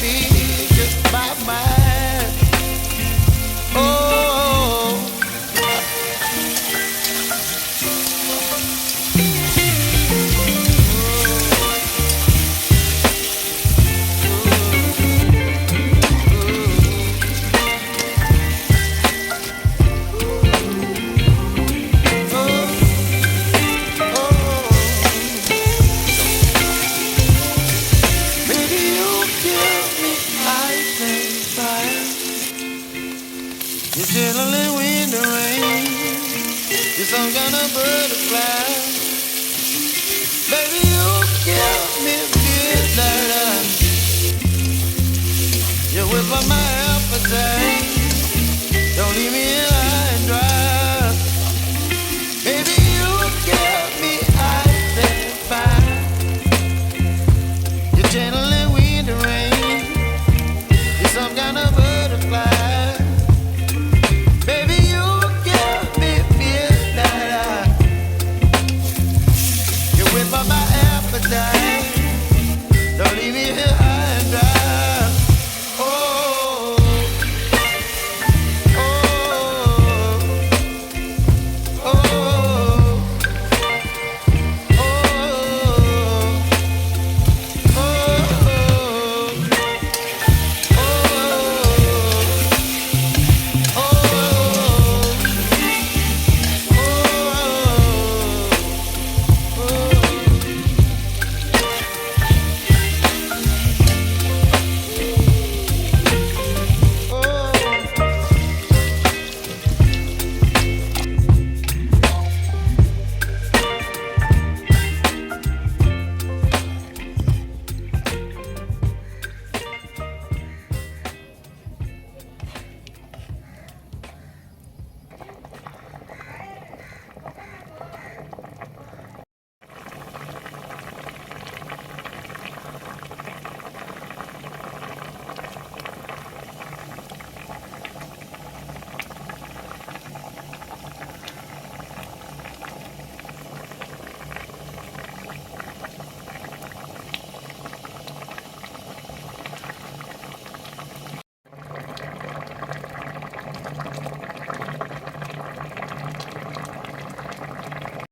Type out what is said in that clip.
me just my mind. Oh, baby, you give me ice and fire. You're chilling in the rain. You're some kind of butterfly. Baby, you give me midnight. You whip up my appetite. Don't leave me here high and dry. Baby, you give me ice and fire. You're channeling wind and rain. You're some kind of butterfly. Baby, you give me midnight. You whip up my appetite. Don't leave me here.